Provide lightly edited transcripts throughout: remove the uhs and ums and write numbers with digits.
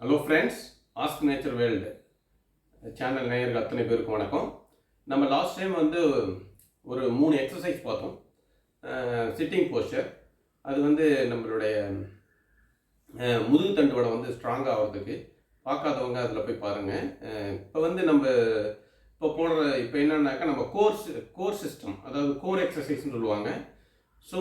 Hello friends, ask nature world channel நேயர்கள் அத்தனை பேருக்கு வணக்கம். நம்ம லாஸ்ட் டைம் வந்து ஒரு 3 எக்ஸசைஸ் பார்த்தோம். சிட்டிங் போஸ்டர், அது வந்து நம்மளுடைய முதுகு தண்டு வடை வந்து ஸ்ட்ராங் ஆகிறதுக்கு. பார்க்காதவங்க அதில் போய் பாருங்கள். இப்போ வந்து நம்ம இப்போ என்னன்னாக்கா நம்ம கோர் சிஸ்டம், அதாவது கோர் எக்ஸசைஸ்ன்னு சொல்லுவாங்க. ஸோ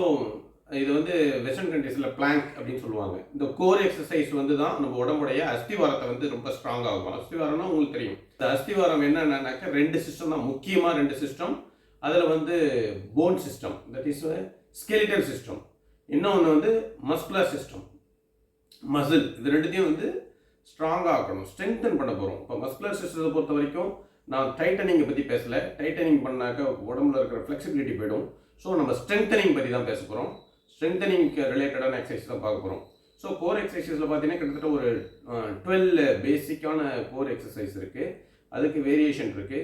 இது வந்து வெஸ்டர்ன் கண்ட்ரீஸில் பிளாங்க் அப்படின்னு சொல்லுவாங்க. இந்த கோர் எக்ஸசைஸ் வந்து தான் நம்ம உடம்புடைய அஸ்திவாரத்தை வந்து ரொம்ப ஸ்ட்ராங் ஆகும். அஸ்திவாரம்னா உங்களுக்கு தெரியும். இந்த அஸ்திவாரம் என்னன்னாக்கா 2 சிஸ்டம் தான், முக்கியமாக 2 சிஸ்டம். அதில் வந்து phone system, that is skeletal system. இன்னொன்று வந்து மஸ்குலர் சிஸ்டம், மசில். இது ரெண்டுத்தையும் வந்து ஸ்ட்ராங்காக ஆக்கணும், ஸ்ட்ரென்தன் பண்ண போகிறோம். இப்போ மஸ்குலர் சிஸ்டத்தை பொறுத்த வரைக்கும் நான் டைட்டனிங்கை பற்றி பேசலை. டைட்டனிங் பண்ணாக்க உடம்புல இருக்கிற ஃப்ளெக்சிபிலிட்டி போயிடும். ஸோ நம்ம ஸ்ட்ரென்தனிங் பற்றி தான் பேச போகிறோம். ஸ்ட்ரென்தனிங்க்கு ரிலேட்டடான எக்ஸசைஸ் தான் பார்க்க போகிறோம். ஸோ கோர் எக்ஸசைஸில் பார்த்தீங்கன்னா கிட்டத்தட்ட ஒரு 12 பேசிக்கான கோர் எக்ஸசைஸ் இருக்குது. அதுக்கு வேரியேஷன் இருக்குது.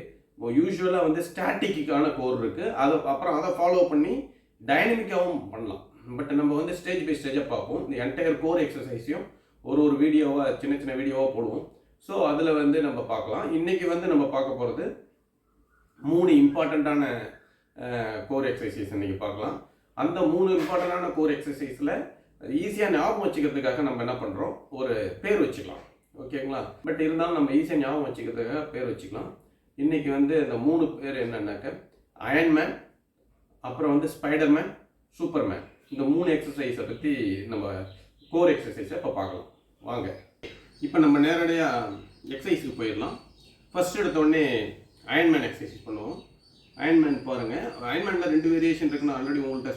யூஸ்வலாக வந்து ஸ்டாட்டிக்கான கோர் இருக்குது. அப்புறம் அதை ஃபாலோ பண்ணி டைனமிக்காகவும் பண்ணலாம். பட் நம்ம வந்து ஸ்டேஜ் பை ஸ்டேஜாக பார்ப்போம். இந்த என்டையர் கோர் எக்ஸசைஸையும் ஒரு வீடியோவாக சின்ன வீடியோவாக போடுவோம். ஸோ அதில் வந்து நம்ம பார்க்கலாம். இன்றைக்கி வந்து நம்ம பார்க்க போகிறது 3 இம்பார்ட்டண்ட்டான கோர் எக்ஸசைஸ் இன்றைக்கி பார்க்கலாம். அந்த 3 இம்பார்ட்டண்டான கோர் எக்ஸசைஸில் ஈஸியாக ஞாபகம் வச்சுக்கிறதுக்காக நம்ம என்ன பண்ணுறோம், ஒரு பேர் வச்சுக்கலாம். ஓகேங்களா? பட் இருந்தாலும் நம்ம ஈஸியாக ஞாபகம் வச்சுக்கிறதுக்காக பேர் வச்சுக்கலாம். இன்றைக்கி வந்து இந்த 3 பேர் என்னன்னாக்க அயன்மேன், அப்புறம் வந்து ஸ்பைடர்மேன், சூப்பர்மேன். இந்த 3 எக்ஸசைஸை பற்றி நம்ம கோர் எக்ஸசைஸை இப்போ பார்க்கலாம். வாங்க, இப்போ நம்ம நேரடியாக எக்ஸசைஸுக்கு போயிடலாம். ஃபஸ்ட் எடுத்தோடனே அயன்மேன் எக்ஸசைஸ் பண்ணுவோம். அயன்மேன் பாருங்கள். அயன்மேனில் 2 வேரியேஷன் இருக்குன்னு ஆல்ரெடி உங்கள்கிட்ட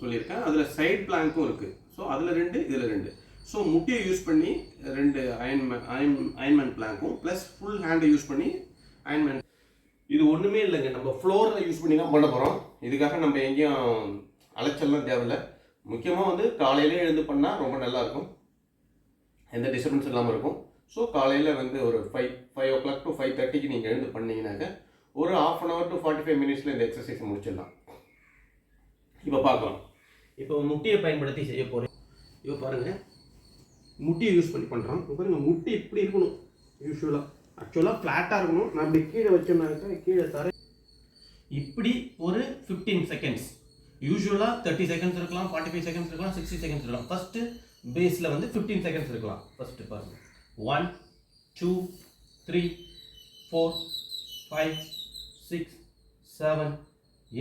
சொல்லியிருக்கேன். அதில் சைட் பிளாங்க்கும் இருக்குது. ஸோ அதில் 2, இதில் 2. ஸோ முட்டியை யூஸ் பண்ணி 2 அயன்மேன் பிளாங்க்கும் ப்ளஸ் ஃபுல் ஹேண்டை யூஸ் பண்ணி அயன்மேன். இது ஒன்றுமே இல்லைங்க, நம்ம ஃப்ளோரில் யூஸ் பண்ணி தான் பண்ண போகிறோம். இதுக்காக நம்ம எங்கேயும் அலைச்சல்லாம் தேவையில்லை. முக்கியமாக வந்து காலையிலே எழுந்து பண்ணால் ரொம்ப நல்லாயிருக்கும், எந்த டிஸ்டர்பன்ஸ் இல்லாமல் இருக்கும். ஸோ காலையில் வந்து ஒரு 5 o'clock to 5:30 நீங்கள் எழுந்து பண்ணிங்கனாக்க ஒரு 1/2 hour to 45 minutes இந்த எக்ஸசைஸை முடிச்சிடலாம். இப்போ பார்க்கலாம். இப்போ முட்டியை பயன்படுத்தி செய்ய போகிறேன். இப்போ பாருங்கள், முட்டியை யூஸ் பண்ணி பண்ணுறோம். இப்போ பாருங்கள், முட்டி இப்படி இருக்கணும். ஆக்சுவலாக ஃப்ளாட்டாக இருக்கணும். நான் இப்படி கீழே வச்சோம்னாக்கா கீழே தர இப்படி ஒரு 15 seconds. யூஸ்வலாக 30 seconds இருக்கலாம், 45 seconds இருக்கலாம், 60 seconds இருக்கலாம். ஃபஸ்ட்டு பேஸில் வந்து 15 seconds இருக்கலாம். ஃபஸ்ட்டு பாருங்கள், 1 2 3 4 5 6 7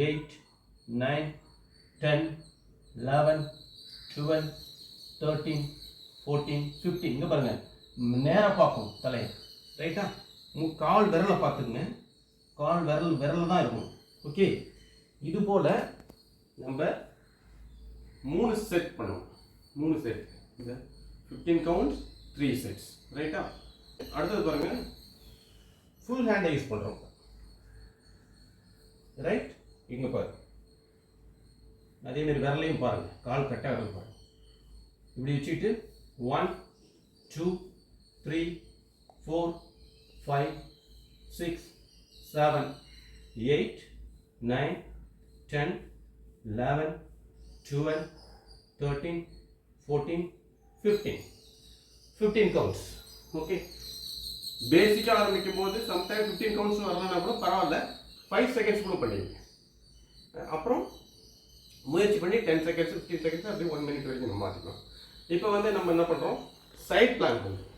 8 9 10 11 12 13 14 15. இங்கே பாருங்கள், நேராக பார்க்கும் தலையை. ரைட்டா? கால் விரலை பார்த்துக்குங்க. கால் விரல் தான் இருக்கும். ஓகே, இது போல் நம்ம 3 செட் பண்ணுவோம். 3 செட். இந்த 15 counts, 3 sets. ரைட்டா? அடுத்தது பாருங்கள், ஃபுல் ஹேண்டை யூஸ் பண்ணுறோம். ரைட்? இங்கே பாரு, அதேமாரி விரலையும் பாருங்கள், கால் கரெக்டாக விரல் பாருங்கள். இப்படி வச்சுக்கிட்டு 1 2 3 4 5 6 7 8 9 10 11 12 13 14 15 counts. ஓகே, பேசிக்காக ஆரம்பிக்கும் போது சம்டைம் 15 counts வரலன்னா கூட பரவாயில்ல, 5 seconds கூட பண்ணிடுங்க. அப்புறம் முயற்சி பண்ணி 10 seconds 15 seconds அப்படி 1 minute வரைக்கும் நம்ம மாற்றிக்கலாம். இப்போ வந்து நம்ம என்ன பண்ணுறோம், சைட் பிளாங்க் பண்ணுறோம்.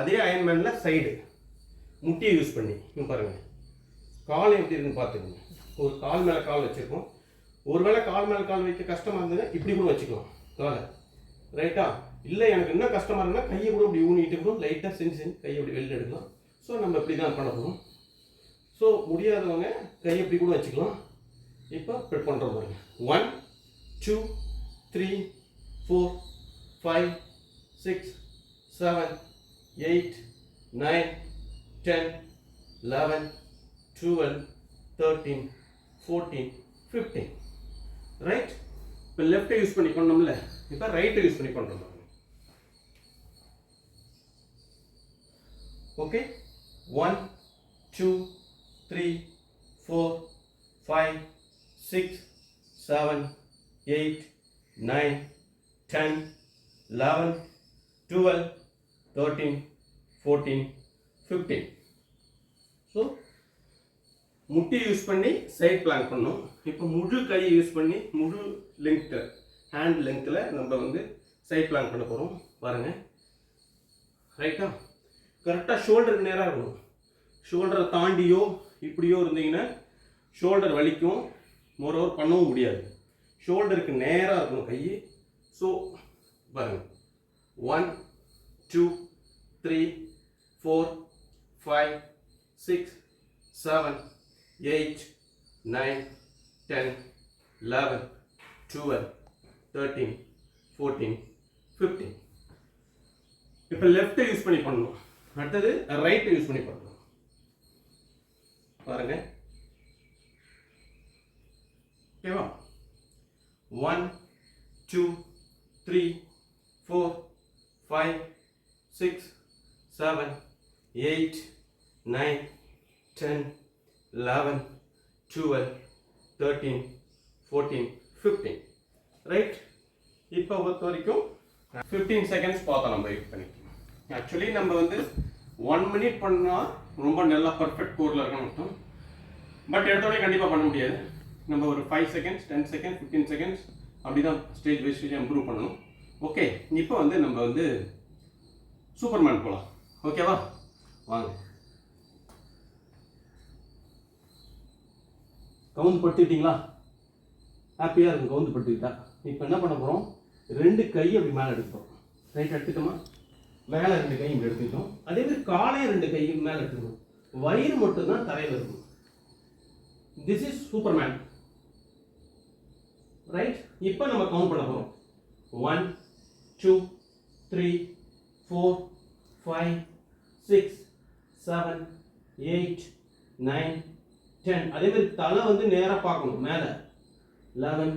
அதே அயன்மேனில் சைடு முட்டியை யூஸ் பண்ணி இங்கே பாருங்கள், கால் எப்படி இருக்குன்னு பார்த்துக்கோங்க. ஒரு கால் மேலே கால் வச்சுருக்கோம். ஒருவேளை கால் மேலே கால் வைக்க கஷ்டமாக இருந்ததுன்னா இப்படி கூட வச்சுக்கலாம் காலை. ரைட்டா? இல்லை எனக்கு இன்னும் கஷ்டமாக இருக்குன்னா கையை கூட இப்படி ஊனிட்டு கூட லைட்டாக செஞ்சு கையை இப்படி வெளியில் எடுக்கலாம். ஸோ நம்ம இப்படி தான் பண்ண போகிறோம். ஸோ முடியாதவங்க கையை இப்படி கூட வச்சுக்கலாம். இப்போ இப்படி பண்ணுறோம் பாருங்க. 1 2 3 4 5 6 7 8 9 10 11 12 13 14 15. ரைட்? இப்போ லெஃப்ட்டை யூஸ் பண்ணி பண்ணோம்ல, இப்போ ரைட்டை யூஸ் பண்ணி பண்ணுறோம். ஓகே, 1 2 3 4 5 6 7 8 9 10 11, 12, 13, 14, 15. ஸோ முட்டி யூஸ் பண்ணி சைட் பிளாங்க் பண்ணோம். இப்போ முழு கையை யூஸ் பண்ணி முழு லெங்க்த்து ஹேண்ட் லெங்க்த்தில் நம்ம வந்து சைட் பிளாங்க் பண்ண போகிறோம். பாருங்கள், ரைட்டா? கரெக்டாக ஷோல்டருக்கு நேராக இருக்கணும். ஷோல்டரை தாண்டியோ இப்படியோ இருந்தீங்கன்னா ஷோல்டர் வலிக்கும், மோரோவர் பண்ணவும் முடியாது. ஷோல்டருக்கு நேராக இருக்கணும் கை. ஸோ பாருங்கள், 1, 2, 3, 4, 5, 6, 7, 8, 9, 10, 11, 12, 13, 14, 15. இப்போ லெஃப்ட்டை யூஸ் பண்ணி பண்ணணும். அடுத்தது ரைட்டை யூஸ் பண்ணி பண்ணணும். பாருங்க, ஓகேவா? 1, 2, 3, 4, 5, 6, 7, 8, 9, 10, 11, 12, 13, 14, 15. ரைட்? இப்போ பொறுத்த வரைக்கும் 15 செகண்ட்ஸ் பார்த்தோம் நம்ம யூஸ் பண்ணிக்கலாம். ஆக்சுவலி நம்ம வந்து 1 மினிட் பண்ணால் ரொம்ப நல்லா பர்ஃபெக்ட் கோரில் இருக்கணும் அர்த்தம். பட் எடுத்தோடனே கண்டிப்பாக பண்ண முடியாது. நம்ம ஒரு 5 செகண்ட்ஸ், 10 செகண்ட்ஸ், 15 செகண்ட்ஸ் அப்படி தான் ஸ்டேஜ் பை ஸ்டேஜ் இம்ப்ரூவ் பண்ணணும். ஓகே, இப்போ வந்து நம்ம வந்து சூப்பர்மேன் போகலாம். ஓகேவா? வாங்க. கவுந்து படுத்துக்கிட்டீங்களா? ஹாப்பியாக இருக்கும் கவுந்து படுத்துக்கிட்டா. இப்போ என்ன பண்ண போகிறோம்? 2 கையை அப்படி மேலே எடுத்துக்கிறோம். ரைட், எடுத்துக்கோமா? மேலே 2 கை இப்படி எடுத்துக்கிட்டோம். அதே மாதிரி காலையும் 2 கை மேலே எடுத்துக்கணும். வயிறு மட்டும்தான் தரையில் இருக்கும். This is Superman. ரைட்? இப்போ நம்ம கவுண்ட் பண்ண போகிறோம். 1, 2, 3, 4, 5, 6, 7, 8, 9, 10. அதே மாதிரி தலை வந்து நேராக பார்க்கணும் மேலே. 11,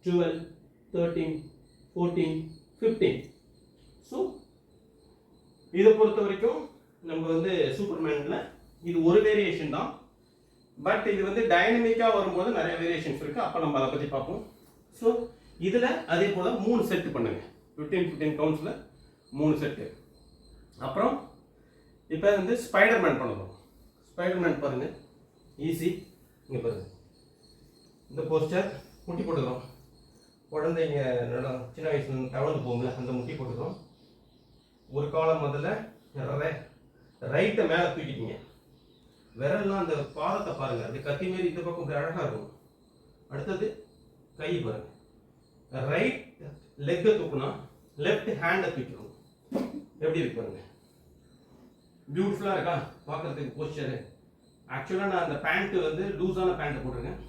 12, 13, 14, 15. ஸோ இதை பொறுத்த வரைக்கும் நம்ம வந்து சூப்பர்மேனில் இது ஒரு வேரியேஷன் தான். பட் இது வந்து டைனமிக்காக வரும்போது நிறைய வேரியேஷன்ஸ் இருக்குது. அப்போ நம்ம அதை பற்றி பார்ப்போம். ஸோ இதில் அதே போல் 3 செட்டு பண்ணுங்க. 15 கவுண்ட்ஸில் 3 செட்டு. அப்புறம் இப்போ வந்து ஸ்பைடர்மேன் பண்ண போகிறோம். ஸ்பைடர்மேன் பாருங்கள், ஈஸி. இங்கே பாருங்கள், இந்த போஸ்டர் முட்டி போட்டுக்கிறோம். குழந்தைங்க சின்ன வயசுல தவழ்ந்து போகும்ல, அந்த முட்டி போட்டுக்கிறோம். ஒரு காலம் முதல்ல ரைட்டை மேலே தூக்கிட்டீங்க. விரல்லாம் அந்த பாதத்தை பாருங்கள், அது கத்தி மாரி இந்த பக்கம் அழகாக இருக்கும். அடுத்தது கை பாருங்கள், ரைட் லெக்கை தூக்குனா லெஃப்ட் ஹேண்டை தூக்கிடும். எப்படி இருக்கு பாருங்க, பியூட்டிஃபுல்லாக இருக்கா பார்க்குறதுக்கு போஸ்டரு. ஆக்சுவலாக நான் அந்த பேண்ட்டு வந்து லூஸான பேண்ட்டை போட்டிருக்கேன்.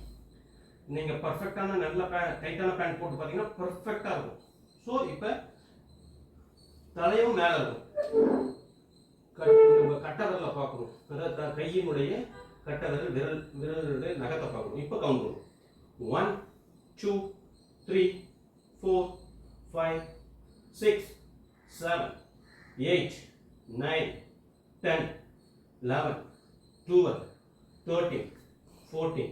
நீங்கள் பர்ஃபெக்டான நல்ல டைட்டான பேண்ட் போட்டு பார்த்தீங்கன்னா பர்ஃபெக்டாக இருக்கும். ஸோ இப்போ தலையும் மேலே இருக்கும். நம்ம கட்டை விரலை பார்க்கணும், அதாவது கையினுடைய கட்டை விரலுடைய நகத்தை பார்க்கணும். இப்போ கவுண்ட் பண்ணும். 1, 2, 3, 4, 5, 6, 7, 8, 9, 10, 11, 12, 13, 14,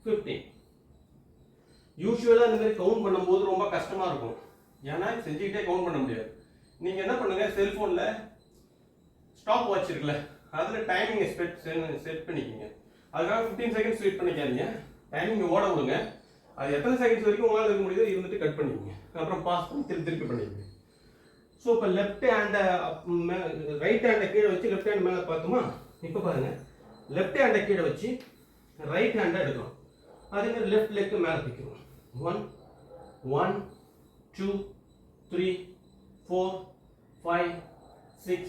15. யூஸ்வலாக இந்த மாதிரி கவுண்ட் பண்ணும்போது ரொம்ப கஷ்டமாக இருக்கும். ஏன்னா செஞ்சுக்கிட்டே கவுண்ட் பண்ண முடியாது. நீங்கள் என்ன பண்ணுங்கள், செல்ஃபோனில் ஸ்டாப் வாட்ச் இருக்குல்ல, அதில் டைமிங்கை செட் பண்ணிக்கிங்க. அதுக்காக 15 செகண்ட்ஸ் வெயிட் பண்ணிக்காதீங்க. டைமிங் ஓட விடுங்க. அது எத்தனை செகண்ட்ஸ் வரைக்கும் உங்களால் இருக்க முடியுதோ இருந்துட்டு கட் பண்ணிக்கங்க. அப்புறம் பாஸ் பண்ணி திருப்பி பண்ணிக்கங்க. ஸோ இப்போ லெஃப்ட் ஹேண்டை ரைட் ஹேண்டை கீழே வச்சு லெஃப்ட் ஹேண்ட் மேலே பார்த்தோமா? இப்போ பாருங்கள், லெஃப்ட் ஹேண்டை கீழே வச்சு ரைட் ஹேண்டை எடுக்கணும். அதேமாதிரி லெஃப்ட் லெக்கு மேலே தூக்கிடுவோம். 1, 2, 3, 4, 5, 6,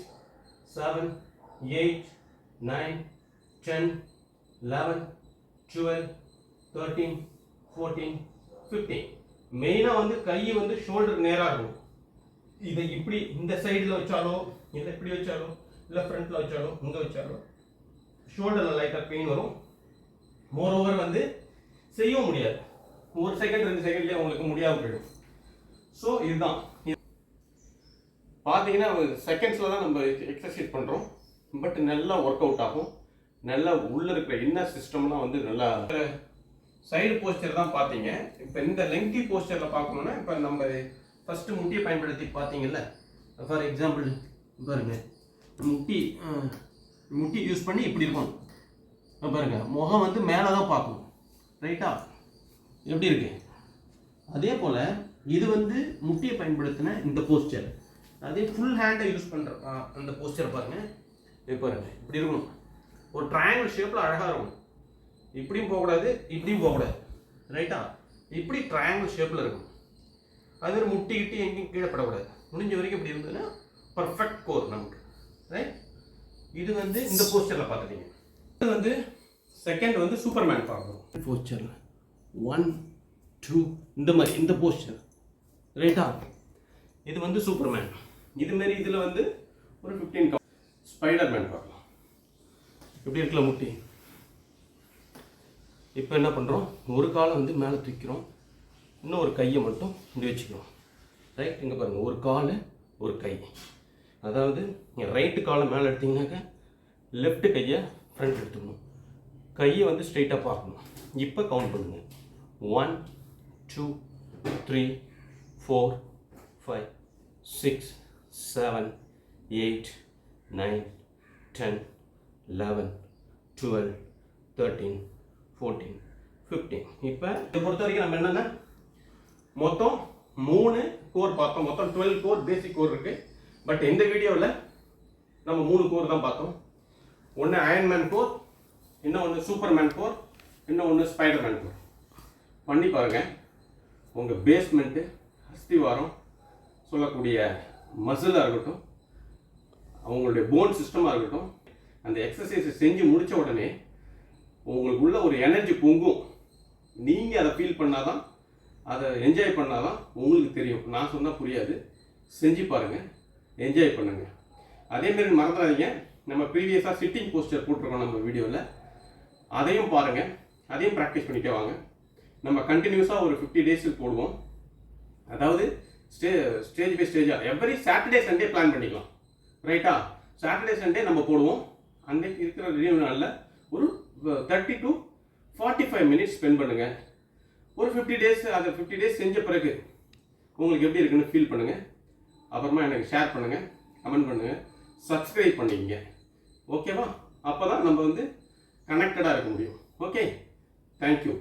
7, 8, 9, 10, 11, 12, 13, 14, 15. மெயினாக வந்து கை வந்து ஷோல்டருக்கு நேராக இருக்கும். இதை இப்படி இந்த சைடில் வச்சாலோ இல்லை இப்படி வச்சாலோ இல்லை ஃப்ரண்ட்டில் வச்சாலோ இங்கே வச்சாலோ ஷோல்டரில் லைட்டாக பெயின் வரும். மோரோவர் வந்து செய்யவும் முடியாது. 1 செகண்ட் 2 செகண்ட்லேயே உங்களுக்கு முடியாமல் போயிடும். ஸோ இதுதான் பார்த்தீங்கன்னா செகண்ட்ஸில் தான் நம்ம எக்ஸசைஸ் பண்ணுறோம். பட் நல்லா ஒர்க் அவுட் ஆகும். நல்லா உள்ளே இருக்கிற இன்னர் சிஸ்டம்லாம் வந்து நல்லா சைடு போஸ்டர் தான் பார்த்தீங்க. இப்போ இந்த லெங்தி போஸ்டரில் பார்க்கணுன்னா இப்போ நம்ம ஃபஸ்ட்டு முட்டியை பயன்படுத்தி பார்த்தீங்கல்ல, ஃபார் எக்ஸாம்பிள் பாருங்க, முட்டி யூஸ் பண்ணி இப்படி இருக்கும் பாருங்க, முகம் வந்து மேலே தான் பார்க்கணும், ரைட்டா? எப்படி இருக்கு? அதே போல் இது வந்து முட்டியை பயன்படுத்தின இந்த போஸ்டர், அதே ஃபுல் ஹேண்டை யூஸ் பண்ணுற அந்த போஸ்டர் பாருங்கள். இது பாருங்கள், இப்படி இருக்கணும், ஒரு ட்ரையாங்கிள் ஷேப்பில் அழகாக இருக்கும். இப்படியும் போகக்கூடாது, இப்படியும் போகக்கூடாது, ரைட்டா? இப்படி ட்ரையாங்கிள் ஷேப்பில் இருக்கும். அது ஒரு முட்டிக்கிட்டு எங்கேயும் கீழே படக்கூடாது. முடிஞ்ச வரைக்கும் இப்படி இருந்ததுன்னா பர்ஃபெக்ட் கோர் நமக்கு, ரைட்? இது வந்து இந்த போஸ்டரில் பார்த்துட்டீங்க. இது வந்து செகண்ட் வந்து சூப்பர்மேன் பார்க்கணும். போஸ்டரில் 1 2 இந்த மாதிரி இந்த போஸ்டர், ரைட்டா? இது வந்து சூப்பர்மேன். இதுமாரி இதில் வந்து ஒரு 15 ஸ்பைடர்மேன் பார்க்கலாம். எப்படி இருக்குல்ல முட்டி? இப்போ என்ன பண்ணுறோம், ஒரு காலை வந்து மேலே தூக்கிறோம், இன்னும் ஒரு கையை மட்டும் இப்படி வச்சுக்கிறோம், ரைட்? இங்கே பாருங்கள், ஒரு கால் ஒரு கை. அதாவது ரைட்டு காலை மேலே எடுத்திங்கனாக்கா லெஃப்ட் கையை ஃப்ரண்ட் எடுத்துக்கணும், கையை வந்து ஸ்ட்ரைட்டாக பார்க்கணும். இப்போ கவுண்ட் பண்ணுங்கள், 1 2 3 4 5 6 7 8 9 10 11 12 13 14 15. இப்போ இதை பொறுத்த வரைக்கும் நம்ம என்னென்ன மொத்தம் 3 கோர் பார்த்தோம். மொத்தம் 12 கோர் பேசிக் கோர் இருக்குது. பட் இந்த வீடியோவில் நம்ம 3 கோர் தான் பார்த்தோம். ஒன்று அயன்மேன் கோர், இன்னொன்று சூப்பர்மேன் கோர், இன்னொன்று ஸ்பைடர்மேன் கோர். பண்ணி பாருங்கள். உங்கள் பேஸ்மெண்ட்டு, அஸ்திவாரம், சொல்லக்கூடிய மசிலாக இருக்கட்டும், அவங்களுடைய போன் சிஸ்டமாக இருக்கட்டும், அந்த எக்ஸசைஸை செஞ்சு முடித்த உடனே உங்களுக்குள்ள ஒரு எனர்ஜி பொங்கும். நீங்கள் அதை ஃபீல் பண்ணால் தான், அதை என்ஜாய் பண்ணால் தான் உங்களுக்கு தெரியும். நான் சொன்னால் புரியாது. செஞ்சு பாருங்கள், என்ஜாய் பண்ணுங்கள். அதேமாரி மறந்துடாதீங்க, நம்ம ப்ரீவியஸாக சிட்டிங் போஸ்டர் போட்டிருக்கோம் நம்ம வீடியோவில். அதையும் பாருங்கள், அதையும் ப்ராக்டிஸ் பண்ணிட்டே வாங்க. நம்ம கண்டினியூஸாக ஒரு 50 டேஸில் போடுவோம். அதாவது ஸ்டேஜ் பை ஸ்டேஜாக எவ்ரி சாட்டர்டே சண்டே பிளான் பண்ணிக்கலாம், ரைட்டா? சாட்டர்டே சண்டே நம்ம போடுவோம். அன்றைக்கு இருக்கிற லீவ் நாளில் ஒரு 30 to 45 மினிட்ஸ் ஸ்பெண்ட் பண்ணுங்கள். ஒரு 50 டேஸ், அதை 50 டேஸ் செஞ்ச பிறகு உங்களுக்கு எப்படி இருக்குன்னு ஃபீல் பண்ணுங்கள். அப்புறமா எனக்கு ஷேர் பண்ணுங்கள், கமெண்ட் பண்ணுங்கள், சப்ஸ்கிரைப் பண்ணிக்கங்க, ஓகேவா? அப்போ தான் நம்ம வந்து கனெக்டடாக இருக்க முடியும். Okay, thank you.